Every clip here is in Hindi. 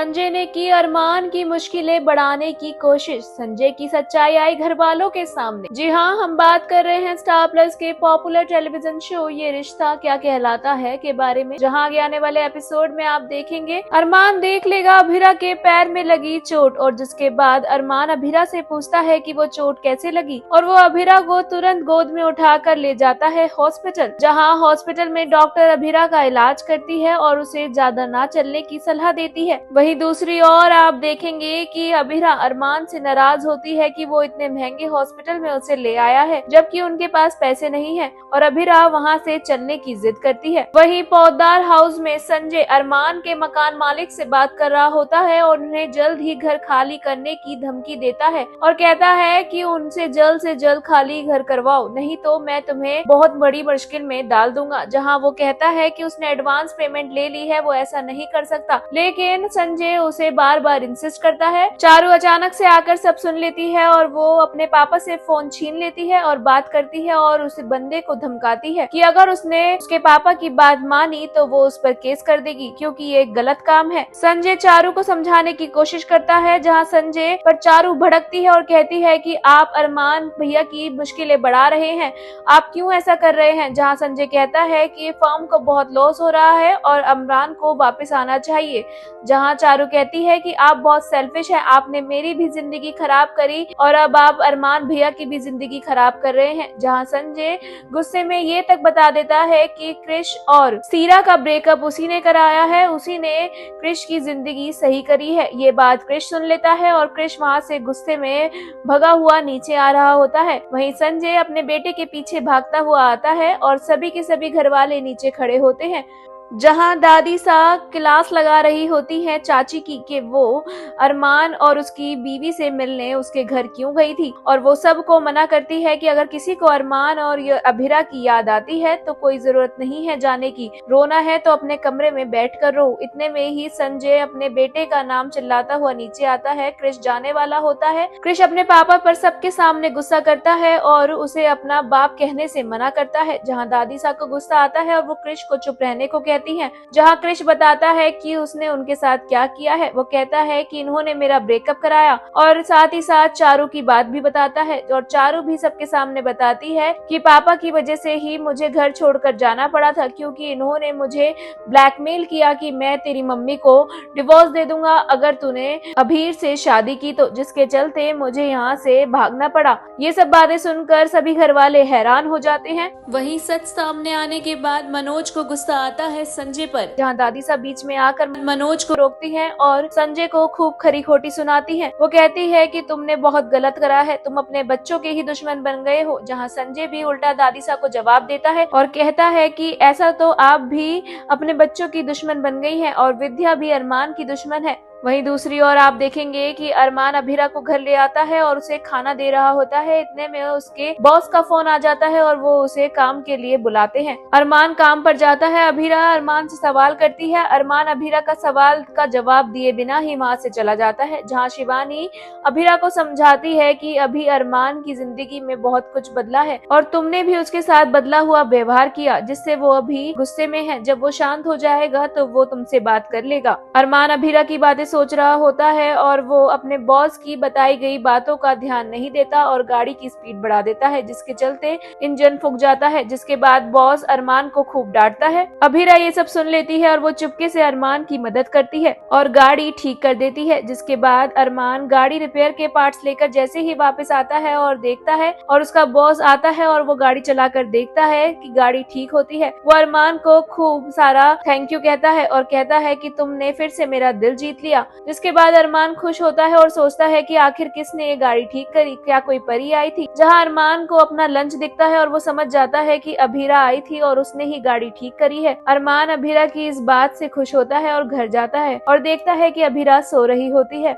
संजय ने की अरमान की मुश्किलें बढ़ाने की कोशिश, संजय की सच्चाई आई घर वालों के सामने। जी हाँ, हम बात कर रहे हैं स्टार प्लस के पॉपुलर टेलीविजन शो ये रिश्ता क्या कहलाता है के बारे में, जहाँ आगे आने वाले एपिसोड में आप देखेंगे अरमान देख लेगा अभिरा के पैर में लगी चोट, और जिसके बाद अरमान अभिरा से पूछता है कि वो चोट कैसे लगी, और वो अभिरा को तुरंत गोद में उठाकर ले जाता है हॉस्पिटल, जहाँ हॉस्पिटल में डॉक्टर अभिरा का इलाज करती है और उसे ज्यादा ना चलने की सलाह देती है। वहीं दूसरी ओर आप देखेंगे कि अभिरा अरमान से नाराज होती है कि वो इतने महंगे हॉस्पिटल में उसे ले आया है जबकि उनके पास पैसे नहीं है, और अभिरा वहां से चलने की जिद करती है। वहीं पौधार हाउस में संजय अरमान के मकान मालिक से बात कर रहा होता है और उन्हें जल्द ही घर खाली करने की धमकी देता है और कहता है कि उनसे जल्द से जल्द खाली घर करवाओ, नहीं तो मैं तुम्हें बहुत बड़ी मुश्किल में डाल दूंगा। जहां वो कहता है कि उसने एडवांस पेमेंट ले ली है, वो ऐसा नहीं कर सकता, लेकिन संजय उसे बार बार इंसिस्ट करता है। चारू अचानक से आकर सब सुन लेती है और वो अपने पापा से फोन छीन लेती है और बात करती है और उस बंदे को धमकाती है कि अगर उसने उसके पापा की बात मानी तो वो उस पर केस कर देगी, क्योंकि ये गलत काम है। संजय चारू को समझाने की कोशिश करता है, जहाँ संजय पर चारू भड़कती है और कहती है कि आप अरमान भैया की मुश्किलें बढ़ा रहे हैं, आप क्यों ऐसा कर रहे हैं। जहाँ संजय कहता है कि फर्म को बहुत लॉस हो रहा है और अमरान को वापस आना चाहिए। जहाँ चारू कहती है कि आप बहुत सेल्फिश हैं, आपने मेरी भी जिंदगी खराब करी और अब आप अरमान भैया की भी जिंदगी खराब कर रहे हैं। जहाँ संजय गुस्से में ये तक बता देता है कि क्रिश और सीरा का ब्रेकअप उसी ने कराया है, उसी ने क्रिश की जिंदगी सही करी है। ये बात क्रिश सुन लेता है और क्रिश वहाँ से गुस्से में भगा हुआ नीचे आ रहा होता है। वहीं संजय अपने बेटे के पीछे भागता हुआ आता है और सभी के सभी घर वाले नीचे खड़े होते हैं। जहां दादी सा क्लास लगा रही होती है चाची की कि वो अरमान और उसकी बीवी से मिलने उसके घर क्यों गई थी, और वो सबको मना करती है कि अगर किसी को अरमान और अभिरा की याद आती है तो कोई जरूरत नहीं है जाने की, रोना है तो अपने कमरे में बैठ कर रो। इतने में ही संजय अपने बेटे का नाम चिल्लाता हुआ नीचे आता है। क्रिश जाने वाला होता है। क्रिश अपने पापा पर सबके सामने गुस्सा करता है और उसे अपना बाप कहने से मना करता है। जहाँ दादी सा को गुस्सा आता है और वो क्रिश को चुप रहने को कहती है। जहाँ क्रिश बताता है कि उसने उनके साथ क्या किया है। वो कहता है कि इन्होंने मेरा ब्रेकअप कराया और साथ ही साथ चारू की बात भी बताता है, और चारू भी सबके सामने बताती है कि पापा की वजह से ही मुझे घर छोड़कर जाना पड़ा था, क्योंकि इन्होंने मुझे ब्लैकमेल किया कि मैं तेरी मम्मी को डिवोर्स दे दूंगा अगर तूने अभीर से शादी की तो, जिसके चलते मुझे यहाँ से भागना पड़ा। ये सब बातें सुनकर सभी घर वाले हैरान हो जाते हैं। वहीं सच सामने आने के बाद मनोज को गुस्सा आता है संजय पर, जहाँ दादी सा बीच में आकर मनोज को रोकती है और संजय को खूब खरी खोटी सुनाती है। वो कहती है कि तुमने बहुत गलत करा है, तुम अपने बच्चों के ही दुश्मन बन गए हो। जहाँ संजय भी उल्टा दादी सा को जवाब देता है और कहता है कि ऐसा तो आप भी अपने बच्चों की दुश्मन बन गई हैं और विद्या भी अरमान की दुश्मन है। वहीं दूसरी ओर आप देखेंगे कि अरमान अभिरा को घर ले आता है और उसे खाना दे रहा होता है। इतने में उसके बॉस का फोन आ जाता है और वो उसे काम के लिए बुलाते हैं। अरमान काम पर जाता है। अभिरा अरमान से सवाल करती है। अरमान अभिरा का सवाल का जवाब दिए बिना ही वहाँ से चला जाता है। जहाँ शिवानी अभिरा को समझाती है कि अभी अरमान की जिंदगी में बहुत कुछ बदला है और तुमने भी उसके साथ बदला हुआ व्यवहार किया, जिससे वो अभी गुस्से में है। जब वो शांत हो जाएगा तो वो तुमसे बात कर लेगा। अरमान अभिरा की बातें सोच रहा होता है और वो अपने बॉस की बताई गई बातों का ध्यान नहीं देता और गाड़ी की स्पीड बढ़ा देता है, जिसके चलते इंजन फूक जाता है। जिसके बाद बॉस अरमान को खूब डांटता है। अभिरा ये सब सुन लेती है और वो चुपके से अरमान की मदद करती है और गाड़ी ठीक कर देती है। जिसके बाद अरमान गाड़ी रिपेयर के पार्ट्स लेकर जैसे ही वापस आता है और देखता है और उसका बॉस आता है और वो गाड़ी चलाकर देखता है कि गाड़ी ठीक होती है। वो अरमान को खूब सारा थैंक यू कहता है और कहता है कि तुमने फिर से मेरा दिल जीत लिया। जिसके बाद अरमान खुश होता है और सोचता है कि आखिर किसने ये गाड़ी ठीक करी, क्या कोई परी आई थी। जहां अरमान को अपना लंच दिखता है और वो समझ जाता है कि अभिरा आई थी और उसने ही गाड़ी ठीक करी है। अरमान अभिरा की इस बात से खुश होता है और घर जाता है और देखता है कि अभिरा सो रही होती है।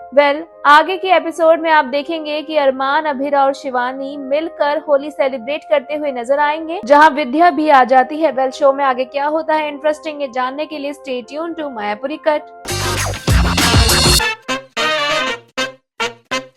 आगे के एपिसोड में आप देखेंगे कि अरमान, अभिरा और शिवानी मिलकर होली सेलिब्रेट करते हुए नजर आएंगे, जहां विद्या भी आ जाती है। शो में आगे क्या होता है इंटरेस्टिंग जानने के लिए stay tune to Mayapuri cut.